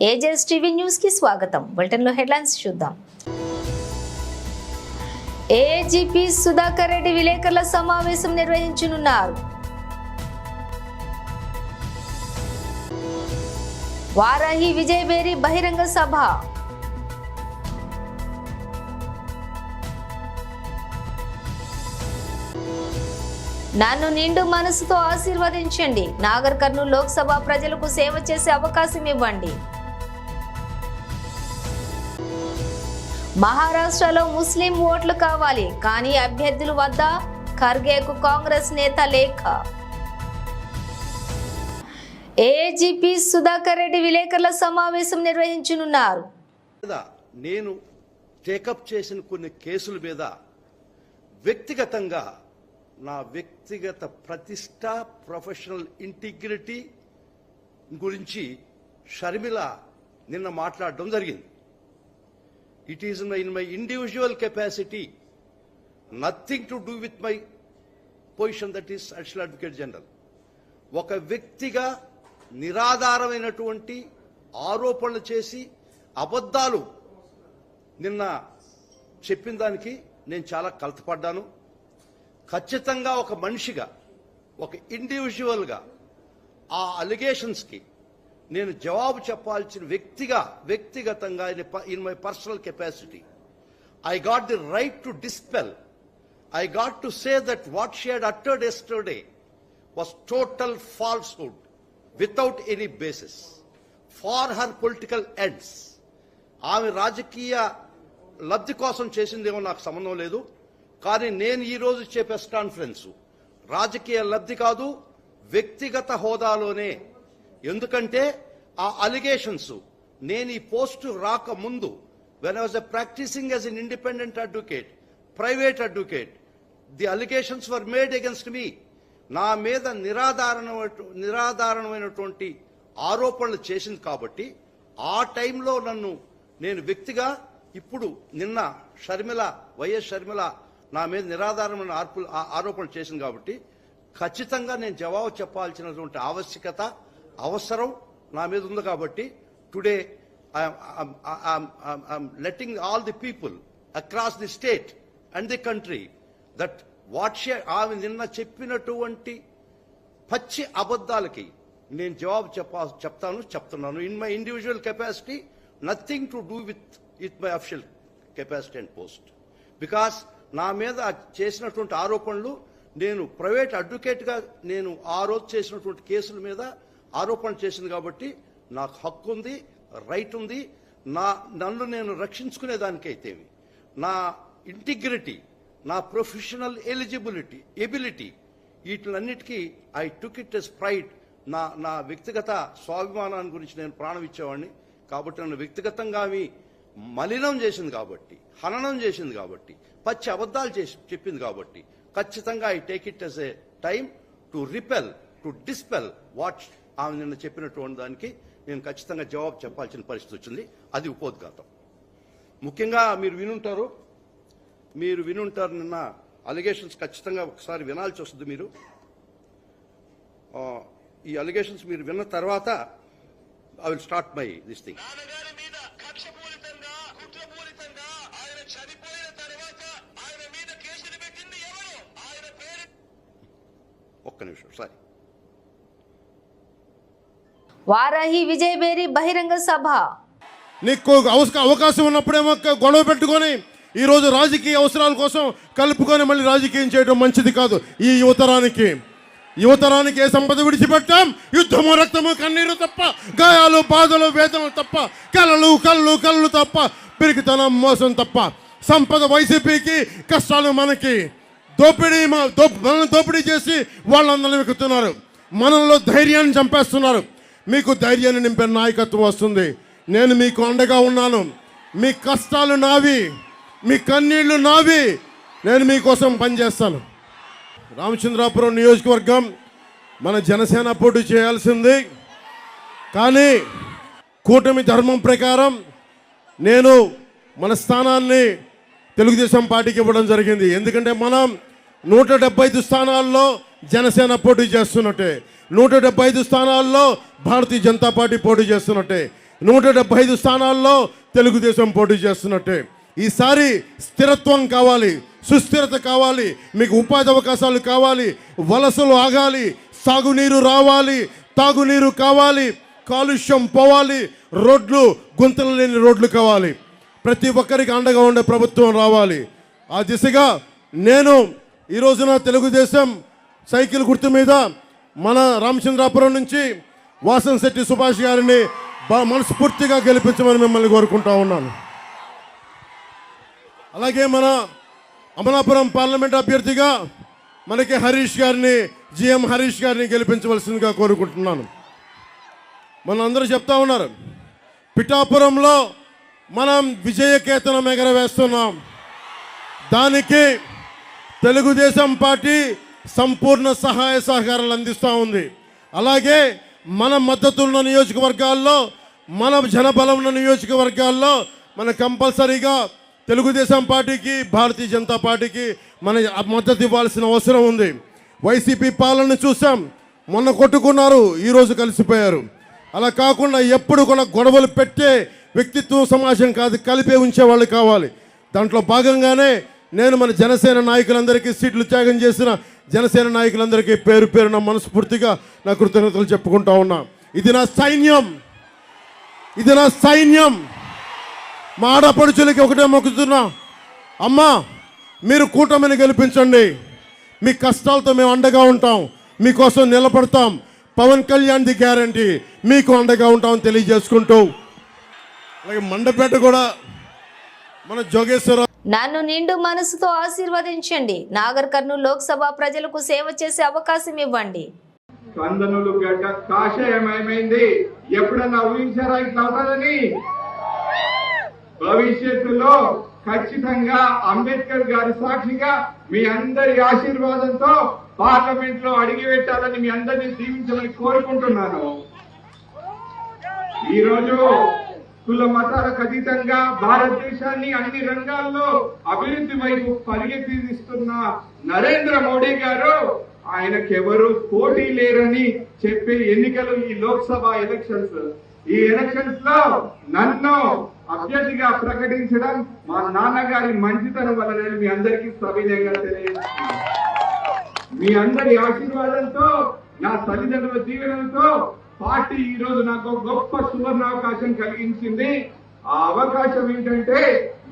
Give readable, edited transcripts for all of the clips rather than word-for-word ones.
Ages TV news కి స్వాగతం. Bulletin లో హెడ్లైన్స్ చూద్దాం. ఏజీపీ సుధాకర్ రెడ్డి విలేకరుల సమావేశం నిర్వహించనున్నారు. వారాహి విజయబేరి బహిరంగ సభ. నన్ను నిండు మనసుతో ఆశీర్వదించండి. నాగర్ కర్నూలు లోక్సభ ప్రజలకు సేవ చేసే అవకాశం ఇవ్వండి. మహారాష్ట్రలో ముస్లిం ఓట్లు కావాలి, కానీ అభ్యర్థుల వద్ద ఖర్గేకు కాంగ్రెస్ నేత లేఖ. ఏజీపీ సుధాకర్ రెడ్డి విలేకరుల సమావేశం నిర్వహించనున్నారు. నేను టేకప్ చేసిన కొన్ని కేసుల మీద వ్యక్తిగతంగా నా వ్యక్తిగత ప్రతిష్ట, ప్రొఫెషనల్ ఇంటిగ్రిటీ గురించి షర్మిల నిన్న మాట్లాడడం జరిగింది. It is in my individual capacity, nothing to do with my position, that is additional advocate general. ఒక వ్యక్తిగా నిరాధారమైనటువంటి ఆరోపణలు చేసి అబద్ధాలు నిన్న చెప్పిన దానికి నేను చాలా కలతపడ్డాను. ఖచ్చితంగా ఒక మనిషిగా, ఒక ఇండివిజువల్గా ఆ అలిగేషన్స్కి నేను జవాబు చెప్పాల్సిన వ్యక్తిగతంగా in my personal capacity I got the right to dispel. I got to say that what she had uttered yesterday was total falsehood without any basis for her political ends. ఆమె రాజకీయ లబ్ధి కోసం చేసిందేమో నాకు సంబంధం లేదు, కానీ నేను ఈరోజు ఇచ్చే ప్రెస్ కాన్ఫరెన్స్ రాజకీయ లబ్ధి కాదు, వ్యక్తిగత హోదాలోనే. ఎందుకంటే ఆ అలిగేషన్స్ నేను ఈ పోస్టు రాకముందు, when I was practicing as an independent advocate, private advocate, the allegations were made against me. నా మీద నిరాధారణమైనటువంటి ఆరోపణలు చేసింది కాబట్టి ఆ టైంలో నేను వ్యక్తిగా, ఇప్పుడు నిన్న వైఎస్ షర్మిల నా మీద నిరాధారమైన ఆరోపణలు చేసింది కాబట్టి ఖచ్చితంగా నేను జవాబు చెప్పాల్సినటువంటి అవసరం నా మీద ఉంది. కాబట్టి today I'm letting all the people across the state and the country that ఆమె నిన్న చెప్పినటువంటి పచ్చి అబద్ధాలకి నేను జవాబు చెప్తున్నాను. In my individual capacity, nothing to do with my official capacity and post. Because నా మీద చేసినటువంటి ఆరోపణలు, నేను ప్రైవేట్ అడ్వకేట్గా నేను ఆ రోజు చేసినటువంటి కేసుల మీద ఆరోపణలు చేసింది కాబట్టి నాకు హక్కు ఉంది, రైట్ ఉంది. నన్ను నేను రక్షించుకునేదానికైతే నా ఇంటిగ్రిటీ, నా ప్రొఫెషనల్ ఎబిలిటీ వీటిలన్నిటికీ I took it as pride. నా వ్యక్తిగత స్వాభిమానాన్ని గురించి నేను ప్రాణం ఇచ్చేవాడిని. కాబట్టి నన్ను వ్యక్తిగతంగా మలినం చేసింది కాబట్టి, హననం చేసింది కాబట్టి, పచ్చి అబద్ధాలు చెప్పింది కాబట్టి ఖచ్చితంగా I take it as a time to dispel వాట్ ఆమె నిన్న చెప్పినటువంటి దానికి నేను ఖచ్చితంగా జవాబు చెప్పాల్సిన పరిస్థితి వచ్చింది. అది ఉపోద్ఘాతం. ముఖ్యంగా మీరు వినుంటారు నిన్న అలిగేషన్స్ ఖచ్చితంగా ఒకసారి వినాల్సి వస్తుంది. మీరు ఈ అలిగేషన్స్ మీరు విన్న తర్వాత I will start my this thing. ఒక్క నిమిషం సారీ. వారాహి విజయబేరి బహిరంగ సభ. నీకు అవకాశం ఉన్నప్పుడేమో గొడవ పెట్టుకొని ఈరోజు రాజకీయ అవసరాల కోసం కలుపుకొని మళ్ళీ రాజకీయం చేయడం మంచిది కాదు. ఈ యువతరానికి ఏ సంపద విడిచిపెట్టాం? యుద్ధము, రక్తము, కన్నీరు తప్ప, గాయాలు, బాధలు, వేదనలు తప్ప, కళ్ళు తప్ప, పిరికితనం, మోసం తప్ప. సంపద వైసీపీకి, కష్టాలు మనకి. మనల్ని దోపిడీ చేసి వాళ్ళందరినీ వెక్కుతున్నారు. మనలో ధైర్యాన్ని చంపేస్తున్నారు. మీకు ధైర్యాన్ని నింపే నాయకత్వం వస్తుంది. నేను మీకు అండగా ఉన్నాను. మీ కష్టాలు నావి, మీ కన్నీళ్లు నావి. నేను మీకోసం పనిచేస్తాను. రామచంద్రాపురం నియోజకవర్గం మన జనసేన పోటీ చేయాల్సింది, కానీ కూటమి ధర్మం ప్రకారం నేను మన స్థానాన్ని తెలుగుదేశం పార్టీకి ఇవ్వడం జరిగింది. ఎందుకంటే మనం 175 స్థానాల్లో జనసేన పోటీ చేస్తున్నట్టే, 175 స్థానాల్లో భారతీయ జనతా పార్టీ పోటీ చేస్తున్నట్టే. 175 స్థానాల్లో తెలుగుదేశం పోటీ చేస్తున్నట్టే. ఈసారి స్థిరత్వం కావాలి, సుస్థిరత కావాలి, మీకు ఉపాధి అవకాశాలు కావాలి, వలసలు ఆగాలి, సాగునీరు రావాలి, తాగునీరు కావాలి, కాలుష్యం పోవాలి, రోడ్లు గుంతలు లేని రోడ్లు కావాలి, ప్రతి ఒక్కరికి అండగా ఉండే ప్రభుత్వం రావాలి. ఆ దిశగా నేను ఈ రోజున తెలుగుదేశం సైకిల్ గుర్తు మీద మన రామచంద్రాపురం నుంచి వాసంశెట్టి సుభాష్ గారిని మనస్ఫూర్తిగా గెలిపించమని మిమ్మల్ని కోరుకుంటా ఉన్నాను. అలాగే మన అమలాపురం పార్లమెంట్ అభ్యర్థిగా మనకి జిఎం హరీష్ గారిని గెలిపించవలసిందిగా కోరుకుంటున్నాను. మన అందరూ చెప్తా ఉన్నారు, పిఠాపురంలో మనం విజయకేతనం ఎగరవేస్తున్నాం. దానికి తెలుగుదేశం పార్టీ సంపూర్ణ సహాయ సహకారాలు అందిస్తూ ఉంది. అలాగే మన మద్దతు ఉన్న నియోజకవర్గాల్లో, మన జనబలం ఉన్న నియోజకవర్గాల్లో మన కంపల్సరీగా తెలుగుదేశం పార్టీకి, భారతీయ జనతా పార్టీకి మన మద్దతు ఇవ్వాల్సిన అవసరం ఉంది. వైసీపీ పాలన చూసాం, మొన్న కొట్టుకున్నారు, ఈరోజు కలిసిపోయారు. అలా కాకుండా ఎప్పుడు కూడా గొడవలు పెట్టే వ్యక్తిత్వం సమాజం కాదు, కలిపే ఉంచే వాళ్ళు కావాలి. దాంట్లో భాగంగానే నేను మన జనసేన నాయకులందరికీ, సీట్లు త్యాగం చేసిన జనసేన నాయకులందరికీ పేరు పేరున మనస్ఫూర్తిగా నా కృతజ్ఞతలు చెప్పుకుంటా ఉన్నా. ఇది నా సైన్యం. మా ఆడపడుచులకి ఒకటే మొక్కుతున్నా, అమ్మా మీరు కూటమిని గెలిపించండి, మీ కష్టాలతో మేము అండగా ఉంటాం, మీకోసం నిలబడతాం. పవన్ కళ్యాణ్ ది గ్యారంటీ, మీకు అండగా ఉంటామని తెలియజేసుకుంటూ, అలాగే మండపేట కూడా మన జోగేశ్వరరావు నన్ను నిండు మనసుతో ఆశీర్వదించండి. నాగర్ కర్నూలు లోక్సభ ప్రజలకు సేవ చేసే అవకాశం ఇవ్వండి. కందనులు గడ్డ కాషాయమయమైంది. ఎప్పుడన్నా ఊహించారా ఇట్లా అవుతుందని? భవిష్యత్తులో ఖచ్చితంగా అంబేద్కర్ గారి సాక్షిగా మీ అందరి ఆశీర్వాదంతో పార్లమెంట్ లో అడిగి పెట్టాలని మీ అందరినీ దీవించమని కోరుకుంటున్నాను. ఈ రోజు కుల మతాలకు అతీతంగా భారతదేశాన్ని అన్ని రంగాల్లో అభివృద్ధి వైపు పరిగెత్తిస్తున్న నరేంద్ర మోడీ గారు, ఆయనకెవరు పోటీ లేరని చెప్పే ఎన్నికలు ఈ లోక్సభ ఎలక్షన్స్. ఈ ఎలక్షన్స్ లో నన్ను అభ్యర్థిగా ప్రకటించడం మా నాన్నగారి మంచితనం వల్ల మీ అందరికీ సవినయంగా తెలియజేస్తున్నాను. మీ అందరి ఆశీర్వాదంతో, నా తల్లిదండ్రుల దీవెనలతో పార్టీ ఈ రోజు నాకు గొప్ప సువర్ణ అవకాశం కలిగించింది. ఆ అవకాశం ఏంటంటే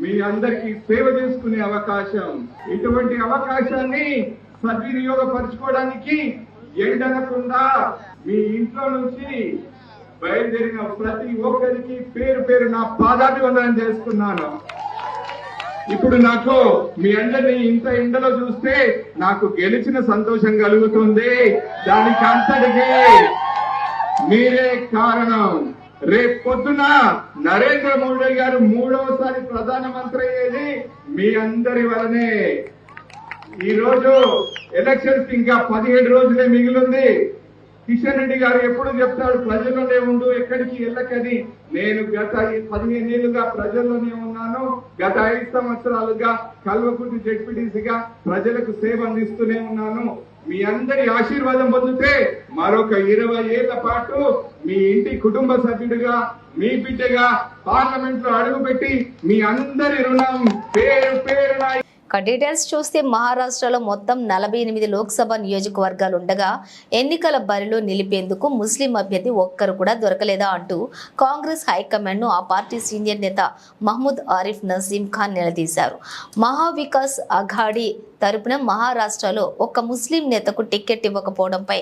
మీ అందరికీ సేవ చేసుకునే అవకాశం. ఇటువంటి అవకాశాన్ని సద్వినియోగపరచుకోవడానికి ఎండనకుండా మీ ఇంట్లో నుంచి బయలుదేరిన ప్రతి ఒక్కరికి పేరు పేరు నా పాదాభివందనం చేసుకున్నాను. ఇప్పుడు నాకు మీ అందరినీ ఇంత ఎండలో చూస్తే నాకు గెలిచిన సంతోషం కలుగుతుంది. దానికి అంతటికీ మీరే కారణం. రేపు పొద్దున నరేంద్ర మోడీ గారు 3వసారి ప్రధానమంత్రి అయ్యేది మీ అందరి వలనే. ఈ రోజు ఎలక్షన్స్ ఇంకా 17 రోజులే మిగిలింది. కిషన్ రెడ్డి గారు ఎప్పుడు చెప్తాడు, ప్రజల్లోనే ఉండు, ఎక్కడికి వెళ్ళకని. నేను గత 15 ఏళ్లుగా ప్రజల్లోనే ఉన్నాను. గత 5 సంవత్సరాలుగా కల్వకుర్తి జెడ్పీటీసీగా ప్రజలకు సేవ అందిస్తూనే ఉన్నాను. మీ అందరి ఆశీర్వాదం పొందితే మరొక 20 ఏళ్ల పాటు మీ ఇంటి కుటుంబ సభ్యుడిగా, మీ బిడ్డగా పార్లమెంట్ లో అడుగుపెట్టి మీ అందరి రుణం పేరు పేరున. డీటెయిల్స్ చూస్తే మహారాష్ట్రలో మొత్తం 48 లోక్సభ నియోజకవర్గాలు ఉండగా ఎన్నికల బరిలో నిలిపేందుకు ముస్లిం అభ్యర్థి ఒక్కరు కూడా దొరకలేదా అంటూ కాంగ్రెస్ హైకమాండ్ ను ఆ పార్టీ సీనియర్ నేత మహ్మూద్ ఆరిఫ్ నజీం ఖాన్ నిలదీశారు. మహావికాస్ అఘాడీ తరపున మహారాష్ట్రలో ఒక్క ముస్లిం నేతకు టికెట్ ఇవ్వకపోవడంపై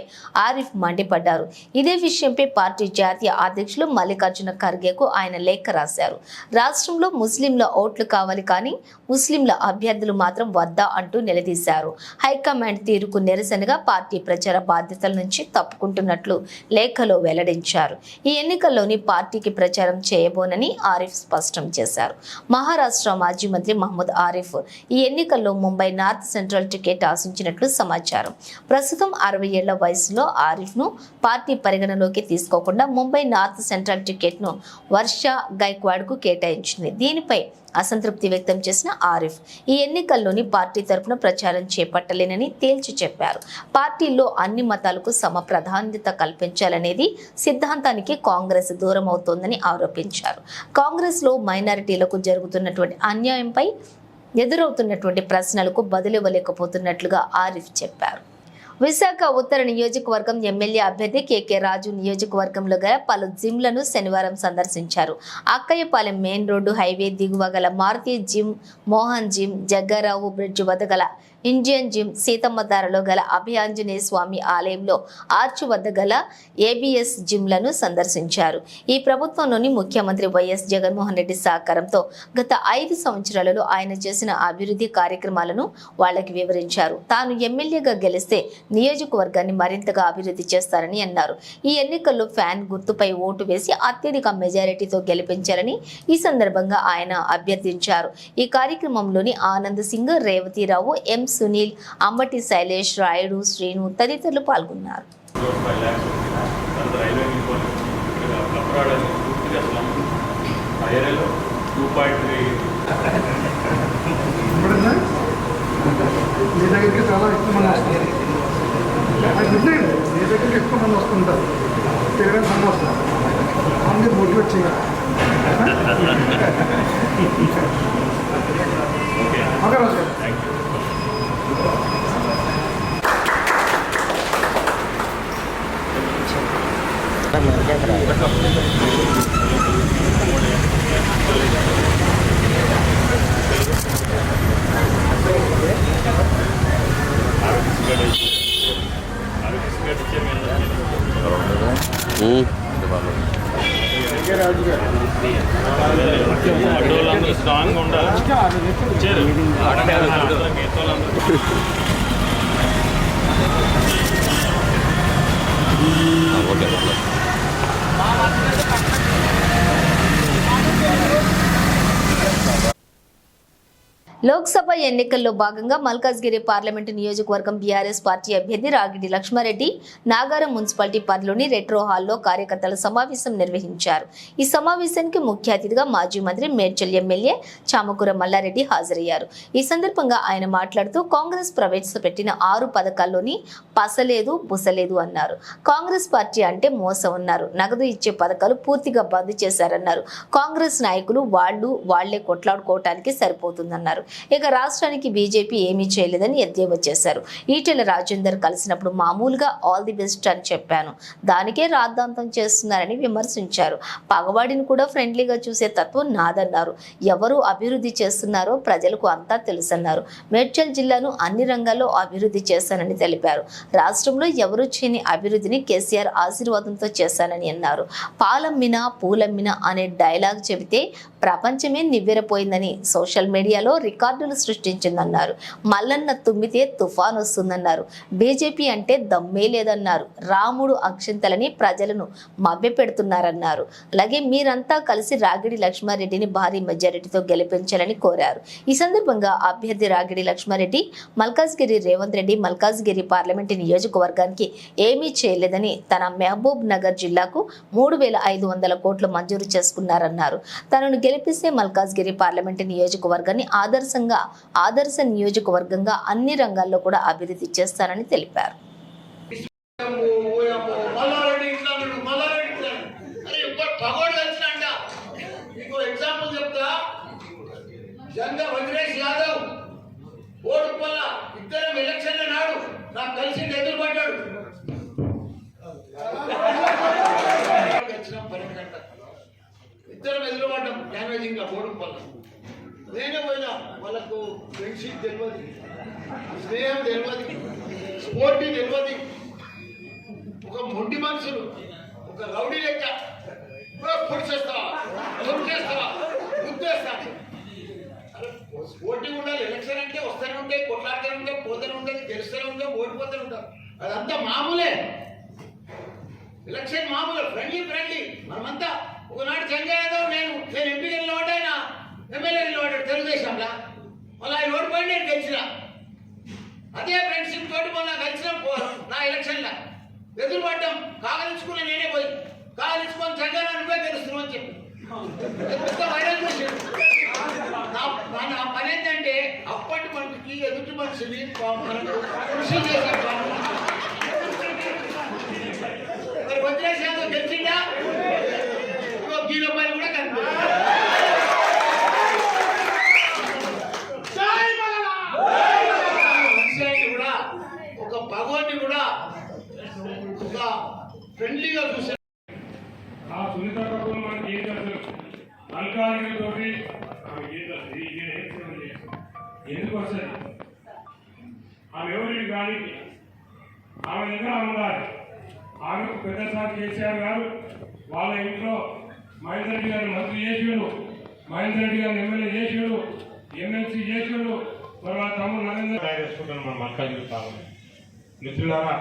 ఆరిఫ్ మండిపడ్డారు. ఇదే విషయంపై పార్టీ జాతీయ అధ్యక్షులు మల్లికార్జున ఖర్గేకు ఆయన లేఖ రాశారు. రాష్ట్రంలో ముస్లింల ఓట్లు కావాలి కానీ ముస్లింల అభ్యర్థులు మాత్రం వద్దా అంటూ నిలదీశారు. హైకమాండ్ తీరుకు నిరసనగా పార్టీ ప్రచార బాధ్యతల నుంచి తప్పుకుంటున్నట్లు లేఖలో వెల్లడించారు. ఈ ఎన్నికల్లోని పార్టీకి ప్రచారం చేయబోనని ఆరిఫ్ స్పష్టం చేశారు. మహారాష్ట్ర మాజీ మంత్రి మహ్మూద్ ఆరిఫ్ ఈ ఎన్నికల్లో Mumbai North North Central ticket ఆశించినట్లు సమాచారం. ప్రస్తుతం 60 ఏళ్ల వయసులో ఆరిఫ్ను పార్టీ పరిగణలోకి తీసుకోకుండా ముంబై నార్త్ సెంట్రల్ టికెట్ను వర్ష గైక్వాడ్కు కేటాయించింది. దీనిపై అసంతృప్తి వ్యక్తం చేసిన ఆరిఫ్ ఈ ఎన్నికల్లోని పార్టీ తరఫున ప్రచారం చేపట్టలేనని తేల్చి చెప్పారు. పార్టీలో అన్ని మతాలకు సమ ప్రాధాన్యత కల్పించాలనేది సిద్ధాంతానికి కాంగ్రెస్ దూరం అవుతోందని ఆరోపించారు. కాంగ్రెస్ లో మైనారిటీలకు జరుగుతున్నటువంటి అన్యాయంపై ఎదురవుతున్నటువంటి ప్రశ్నలకు బదులివ్వలేకపోతున్నట్లుగా ఆరిఫ్ చెప్పారు. విశాఖ ఉత్తర నియోజకవర్గం ఎమ్మెల్యే అభ్యర్థి కేకే రాజు నియోజకవర్గంలో గల పలు జిమ్లను శనివారం సందర్శించారు. అక్కయ్యపాలెం మెయిన్ రోడ్డు హైవే దిగువ గల Maruti gym, Mohan gym, Jaggarao bridge వద్ద గల ఇండియన్ జిమ్, సీతమ్మధారలో గల అభయాంజనేయ స్వామి ఆలయంలో ఆర్చ్ వద్ద గల ఏబిఎస్ జిమ్లను సందర్శించారు. ఈ ప్రభుత్వంలోని ముఖ్యమంత్రి వైఎస్ జగన్మోహన్ రెడ్డి సహకారంతో గత 5 సంవత్సరాలలో ఆయన చేసిన అభివృద్ధి కార్యక్రమాలను వాళ్ళకి వివరించారు. తాను ఎమ్మెల్యేగా గెలిస్తే నియోజకవర్గాన్ని మరింతగా అభివృద్ధి చేస్తారని అన్నారు. ఈ ఎన్నికల్లో ఫ్యాన్ గుర్తుపై ఓటు వేసి అత్యధిక మెజారిటీతో గెలిపించాలని ఈ సందర్భంగా ఆయన అభ్యర్థించారు. ఈ కార్యక్రమంలోని ఆనంద్ సింగ్, రేవతిరావు, ఎం సునీల్, అంబటి శైలేష్, రాయుడు, శ్రీను తదితరులు పాల్గొన్నారు. మీ దగ్గరికి చాలా ఎక్కువ మంది వస్తారు. మీ దగ్గరికి ఎక్కువ మంది వస్తుంటారు. తిరగని సమస్య అందరూ మోటివేట్ చేయాలి. ఓకే రాజు గారు. అడ్డోళ్ళందరూ స్ట్రాంగ్గా ఉండాలి. లోక్సభ ఎన్నికల్లో భాగంగా మల్కాజ్గిరి పార్లమెంటు నియోజకవర్గం బీఆర్ఎస్ పార్టీ అభ్యర్థి రాగిడి లక్ష్మారెడ్డి నాగారం మున్సిపాలిటీ పరిధిలోని రెట్రో హాల్లో కార్యకర్తల సమావేశం నిర్వహించారు. ఈ సమావేశానికి ముఖ్య అతిథిగా మాజీ మంత్రి మేడ్చల్ ఎమ్మెల్యే చామకూర మల్లారెడ్డి హాజరయ్యారు. ఈ సందర్భంగా ఆయన మాట్లాడుతూ కాంగ్రెస్ ప్రవేశపెట్టిన 6 పథకాల్లోని పసలేదు బుసలేదు అన్నారు. కాంగ్రెస్ పార్టీ అంటే మోసం అన్నారు. నగదు ఇచ్చే పథకాలు పూర్తిగా బంద్ చేశారన్నారు. కాంగ్రెస్ నాయకులు వాళ్లే కొట్లాడుకోవటానికి సరిపోతుందన్నారు. ఇక రాష్ట్రానికి బీజేపీ ఏమీ చేయలేదని ఎద్దేవా చేశారు. ఈటెల రాజేందర్ కలిసినప్పుడు మామూలుగా ఆల్ ది బెస్ట్ అని చెప్పాను, దానికే రాద్ధాంతం చేస్తున్నారని విమర్శించారు. పగవాడిని కూడా ఫ్రెండ్లీగా చూసే తత్వం నాదన్నారు. ఎవరు అభివృద్ధి చేస్తున్నారో ప్రజలకు అంతా తెలుసన్నారు. మేడ్చల్ జిల్లాను అన్ని రంగాల్లో అభివృద్ధి చేశానని తెలిపారు. రాష్ట్రంలో ఎవరు చేయని అభివృద్ధిని కేసీఆర్ ఆశీర్వాదంతో చేశానని అన్నారు. పాలమ్మినా పూలమ్మినా అనే డైలాగ్ చెబితే ప్రపంచమే నివ్వెరపోయిందని సోషల్ మీడియాలో రికార్డులు సృష్టించిందన్నారు. మల్లన్న తుమ్మితే తుఫాన్ వస్తుందన్నారు. బీజేపీ అంటే దమ్మే లేదన్నారు. రాముడు అక్షంతలని ప్రజలను మభ్యపెడుతున్నారన్నారు. అలాగే మీరంతా కలిసి రాగిడి లక్ష్మారెడ్డిని భారీ మెజారిటీతో గెలిపించాలని కోరారు. ఈ సందర్భంగా అభ్యర్థి రాగిడి లక్ష్మారెడ్డి మల్కాజ్గిరి రేవంత్ రెడ్డి మల్కాజ్గిరి పార్లమెంటు నియోజకవర్గానికి ఏమీ చేయలేదని, తన మహబూబ్ నగర్ జిల్లాకు 3,500 కోట్లు మంజూరు చేసుకున్నారన్నారు. తనను గెలిపిస్తే మల్కాజ్గిరి పార్లమెంటు నియోజకవర్గాన్ని ఆదర్శ నియోజకవర్గంగా అన్ని రంగాల్లో కూడా అభివృద్ధి చేస్తానని తెలిపారు. ఇద్దరం ఎదురుపడ్డాం డ్యామేజింగ్ బోర్డు వల్ల. నేనే పోయినా, వాళ్ళకు ఫ్రెండ్షిప్ తెలియదు, స్నేహం తెలియదు, స్పోర్టీ తెలియదు. ఒక మొండి మనుషులు, ఒక రౌడీ లెక్క పొడిచేస్తావా, పొడిచేస్తావా, గుర్తేస్తా. స్పోర్టీ ఉండాలి. ఎలక్షన్ అంటే వస్తూనే ఉంటాయి, కొట్లాడుతూనే ఉంటాం, పోతూనే ఉంటుంది, గెలుస్తూనే ఉంటాం, ఓడిపోతూనే ఉంటాం. అదంతా మామూలే. ఎలక్షన్ మామూలు, ఫ్రెండ్లీ. మనమంతా ఒకనాడు సంజయ్ యాదవ్ నేను ఎంపీగా నిలబడ్డా, ఆయన ఎమ్మెల్యే నిలబడ్డాడు తెలుగుదేశంలో. మళ్ళీ ఆయన ఓడిపోయి నేను గెలిచిన. అదే ఫ్రెండ్షిప్ తోటి మొన్న కలిసిన నా ఎలక్షన్ల ఎదురుపడ్డం కాగలించుకున్న నేనే పోయి కాగలించుకొని సంఘాన్ని అనుభవ తెలుస్తున్నాం అని చెప్పి వైరల్ చేసాడు. నా పని ఏంటంటే అప్పటి మనిషికి ఎదుటి మనిషిని మనకు కృషి చేసే పని. మరి వదిలేసి యాదవ్ గెలిచిందా గీలో పని కూడా కనిపిస్తుంది. కూడా ఒక భగవాన్ని కూడా ఒక ఫ్రెండ్లీగా చూసారు. ఆ సునీత కపూర్ మనకి ఏం చేస్తారు అల్కాలితోటి ఎందుకు వస్తుంది ఆమె ఎవరికి కానీ ఆమె దగ్గర ఉండాలి. ఆమెకు పెద్దసారి కేసీఆర్ గారు వాళ్ళ ఇంట్లో మహేందర్ రెడ్డి గారిని మంత్రి చేసాడు, మహేందర్ రెడ్డి గారిని ఎమ్మెల్యే చేసాడు, ఎమ్మెల్సీ చేసాడు. మరి వాళ్ళ తమ్ముడు నరేంద్ర తయారు చేసుకుంటాను మనం మల్కాజ్గిరి తాము. మిత్రులారా,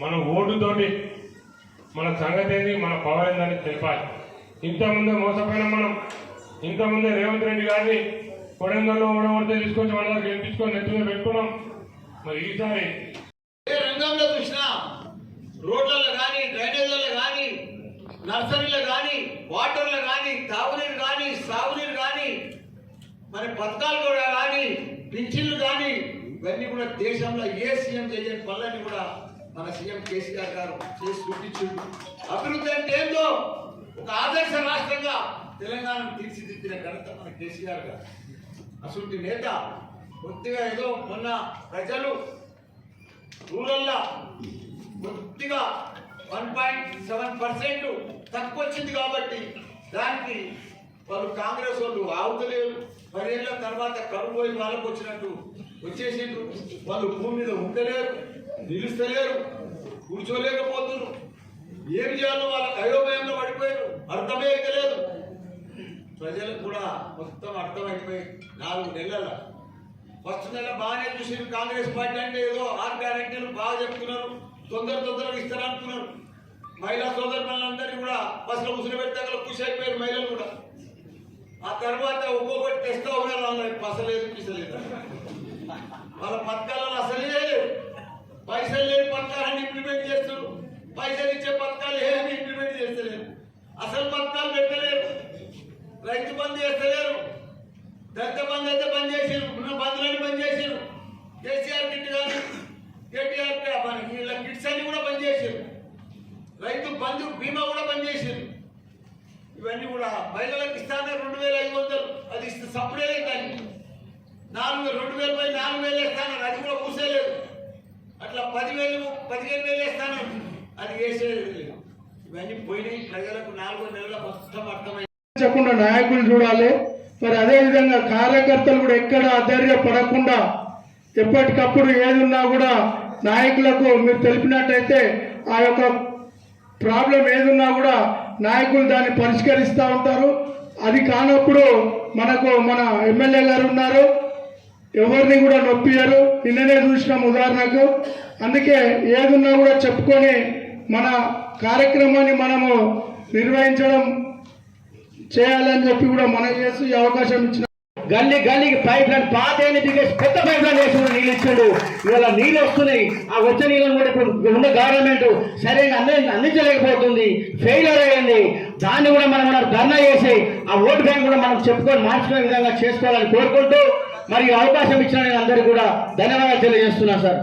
మనం ఓటుతోటి మన సంగతి ఏంది, మన పవర్ ఏందని తెలిపాలి. ఇంతకుముందే మోసపోయిన మనం, ఇంతకుముందే రేవంత్ రెడ్డి గారిని కొడంగల్లో ఓడగొడితే తీసుకొచ్చి మన దగ్గర గెలిపించుకొని నెత్తిలో పెట్టుకున్నాం. మరి ఈసారి ఏ రంగంలో చూసినా రోడ్లలో కానీ, డ్రైనేజీలలో కానీ, నర్సరీలో కానీ, వాటర్లో కానీ, తాగునీరు కానీ, సాగునీరు కానీ, మరి పథకాలు కూడా కానీ, పింఛన్లు కానీ, ఇవన్నీ కూడా దేశంలో ఏ సీఎం చేయని పనులన్నీ కూడా మన సీఎం కేసీఆర్ గారు చేసి చూపించిండు. అభివృద్ధి అంటే ఏందో ఒక ఆదర్శ రాష్ట్రంగా తెలంగాణను తీర్చిదిద్దిన ఘనత మన కేసీఆర్ గారు. అసలు నేత కొద్దిగా ఏదో మొన్న ప్రజలు రూరల్లో కొద్దిగా 1.7% తక్కువ వచ్చింది కాబట్టి దానికి వాళ్ళు కాంగ్రెస్ వాళ్ళు ఆవుతలేరు. 10 ఏళ్ల తర్వాత కరువు పోయి వాళ్ళకు వచ్చినట్టు వచ్చేసిండ్రు. వాళ్ళు భూమి మీద ఉండలేరు, నిలుస్తలేరు, కూర్చోలేకపోతున్నారు. ఏం చేయాలో వాళ్ళకి అయోమయంలో పడిపోయారు, అర్థమే లేదు. ప్రజలకు కూడా మొత్తం అర్థమైపోయి 4 నెలల ఫస్ట్ నెల బాగానే చూసి కాంగ్రెస్ పార్టీ అంటే ఏదో 6 గ్యారెంటీలు బాగా చెప్తున్నారు, తొందరగా ఇస్తారనుకున్నారు. మహిళా సోదరులందరినీ కూడా బస్సులో ముసులు పెడితే ఖుషి అయిపోయారు మహిళలు కూడా. ఆ తర్వాత ఒక్కొక్కటి తెస్తా ఉన్నారు, వాళ్ళకి పసలేదు పిసలేదు. వాళ్ళ పథకాలలో అసలే లేదు, పైసలు లేని పథకాలన్నీ ఇంప్లిమెంట్ చేస్తారు, పైసలు ఇచ్చే పథకాలు ఏమి ఇంప్లిమెంట్ చేస్తలేరు, అసలు పథకాలు పెట్టలేరు, రైతు బంద్ చేస్తలేరు, దళిత బంద్ అయితే బంద్ చేసారు, ఉన్న బంధువులని బంద్ చేసారు, కేసీఆర్ కిట్ కానీ కేటీఆర్ వీళ్ళ కిట్స్ అన్ని కూడా బంద్ చేసారు, రైతు బంధు బీమా కూడా బంద్ చేసారు. ఇవన్నీ కూడా మహిళలకు ఇస్తానే 2500 అది ఇస్తే సప్పుడే లేదు. దాన్ని 2000 పై 4000 ఇస్తాను, అది కూడా పూసేలేదు. అట్లా 10,000 15,000 ఇస్తాను, అది వేసేది లేదు. ఇవన్నీ పోయినాయి. ప్రజలకు 4 నెలల మొత్తం అర్థమైంది. చెప్పకుండా నాయకులు చూడాలి. మరి అదే విధంగా కార్యకర్తలు కూడా ఎక్కడ అధైర్యపడకుండా ఎప్పటికప్పుడు ఏది ఉన్నా కూడా నాయకులకు మీరు తెలిపినట్టయితే ఆ యొక్క ప్రాబ్లం ఏదున్నా కూడా నాయకులు దాన్ని పరిష్కరిస్తూ ఉంటారు. అది కానప్పుడు మనకు మన ఎమ్మెల్యే గారు ఉన్నారు, ఎవరిని కూడా నొప్పియరు. నిన్ననే చూసినాం ఉదాహరణకు. అందుకే ఏదున్నా కూడా చెప్పుకొని మన కార్యక్రమాన్ని మనము నిర్వహించడం చేయాలని చెప్పి కూడా మనం చేస్తూ ఈ అవకాశం ఇచ్చిన గల్లీకి పైప్ లైన్ పాతేని దిగేసి పెద్ద పైప్ లైన్ వేసి నీళ్ళు ఇచ్చాడు. ఇవాళ నీళ్ళు వస్తున్నాయి. ఆ వచ్చే నీళ్ళని కూడా ఇప్పుడు ఉన్న గవర్నమెంట్ సరిగ్గా అందించలేకపోతుంది, ఫెయిల్యూర్ అయ్యింది. దాన్ని కూడా మనం ధర్నా చేసి ఆ ఓటు బ్యాంక్ కూడా మనం చెప్పుకొని మార్చుకునే విధంగా చేసుకోవాలని కోరుకుంటూ మరి అవకాశం ఇచ్చిన అందరికీ కూడా ధన్యవాదాలు తెలియజేస్తున్నా సార్.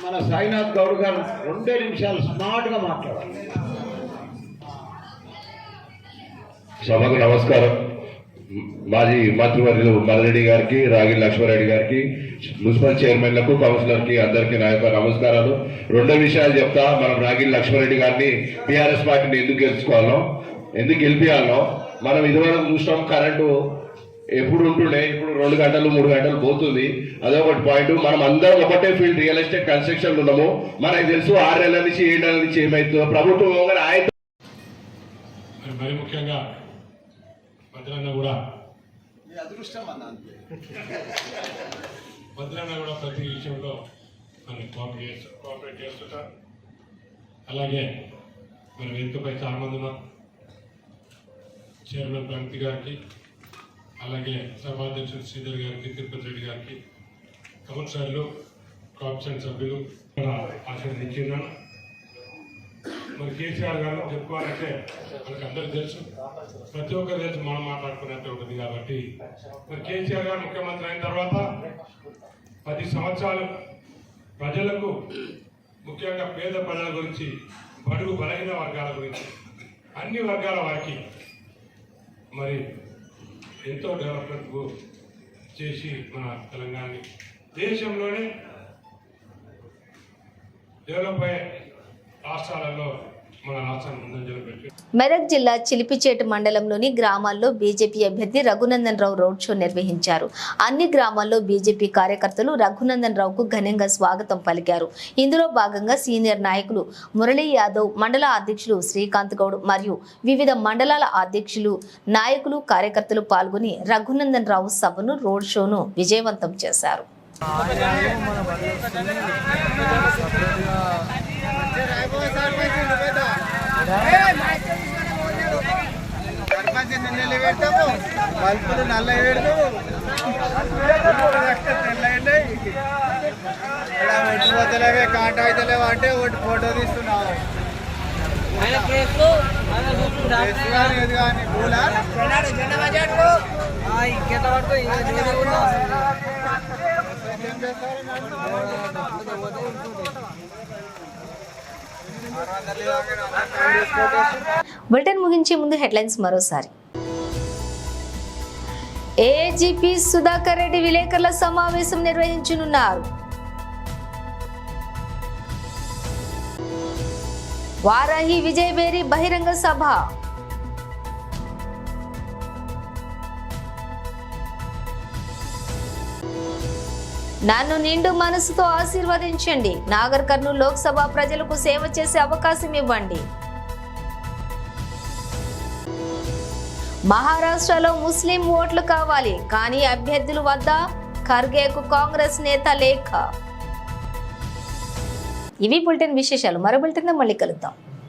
మన సాయినాథ్ గౌడ్ గారు 2 నిమిషాలు స్మార్ట్ గా మాట్లాడాలి. సభకు నమస్కారం. మాజీ మంత్రివర్యులు మల్రెడ్డి గారికి, రాగి లక్ష్మారెడ్డి గారికి, మున్సిపల్ చైర్మన్లకు, కౌన్సిలర్కి అందరికీ నా యొక్క నమస్కారాలు. 2 విషయాలు చెప్తా. మనం రాగి లక్ష్మారెడ్డి గారిని టీఆర్ఎస్ పార్టీని ఎందుకు గెలుచుకోవాలో, ఎందుకు గెలిపియాలో మనం ఇదివరకు చూసినాం. కరెంటు ఎప్పుడు ఉంటుండే, ఇప్పుడు 2 గంటలు 3 గంటలు పోతుంది. అదొకటి పాయింట్. మనం అందరం ఒకటే ఫీల్డ్ రియల్ ఎస్టేట్ కన్స్ట్రక్షన్ ఉన్నాము. మనకు తెలుసు 6 నెలల నుంచి 7 నెలల నుంచి ఏమైతుందో ప్రభుత్వం ఆయన. మరి ముఖ్యంగా భద్రన్న కూడా ప్రతి విషయంలో మనకి కోఆపరేట్ చేస్తుంటారు. అలాగే మన వేదికపై చాలా మంది ఉన్నారు. చైర్మన్ ప్రగతి గారికి, అలాగే సభాధ్యక్షుడు శ్రీధర్ గారికి, తిరుపతి రెడ్డి గారికి, కౌన్సిలర్లు, కార్పొరేషన్ సభ్యులు ఆశీర్వదించున్నాను. మరి కేసీఆర్ గారు చెప్పుకోవాలంటే మనకు అందరికీ తెలుసు, ప్రతి ఒక్కరు తెలుసు, మనం మాట్లాడుకున్నట్టు ఉంటుంది. కాబట్టి మరి కేసీఆర్ గారు ముఖ్యమంత్రి అయిన తర్వాత 10 సంవత్సరాలు ప్రజలకు, ముఖ్యంగా పేద ప్రజల గురించి, బడుగు బలహీన వర్గాల గురించి, అన్ని వర్గాల వారికి మరి ఎంతో డెవలప్మెంట్ చేసి మన తెలంగాణని దేశంలోనే డెవలప్ అయ్యే రాష్ట్రాలలో మన రాష్ట్రాన్ని ముందంజలో పెట్టి మెదక్ జిల్లా చిలిపిచేటు మండలంలోని గ్రామాల్లో బీజేపీ అభ్యర్థి రఘునందన్ రావు రోడ్ షో నిర్వహించారు. అన్ని గ్రామాల్లో బీజేపీ కార్యకర్తలు రఘునందన్ రావుకు ఘనంగా స్వాగతం పలికారు. ఇందులో భాగంగా సీనియర్ నాయకులు మురళీ యాదవ్, మండల అధ్యక్షులు శ్రీకాంత్ గౌడ్ మరియు వివిధ మండలాల అధ్యక్షులు, నాయకులు, కార్యకర్తలు పాల్గొని రఘునందన్ రావు సభను, రోడ్ షోను విజయవంతం చేశారు. బల్బులు నల్ల పెడతాము, ఒట్టిపోతలేవే, కాంట అవుతలేవు అంటే ఒకటి ఫోటో తీస్తున్నావు. కానీ పూలా బులెటిన్ ముగించే ముందు హెడ్లైన్స్ మరోసారి. ఏజీపీ సుధాకర్ రెడ్డి విలేకరుల సమావేశం నిర్వహించనున్నారు. వారాహి విజయబేరి బహిరంగ సభ. నన్ను నిండు మనసుతో ఆశీర్వదించండి. నాగర్ కర్నూలు లోక్సభ ప్రజలకు సేవ చేసే అవకాశం ఇవ్వండి. మహారాష్ట్రలో ముస్లిం ఓట్లు కావాలి, కానీ అభ్యర్థులు వద్ద ఖర్గేకు కాంగ్రెస్ నేత లేఖ. ఇవి బులెటిన్ విశేషాలు. మరో బులెటిన్ మళ్ళీ కలుద్దాం.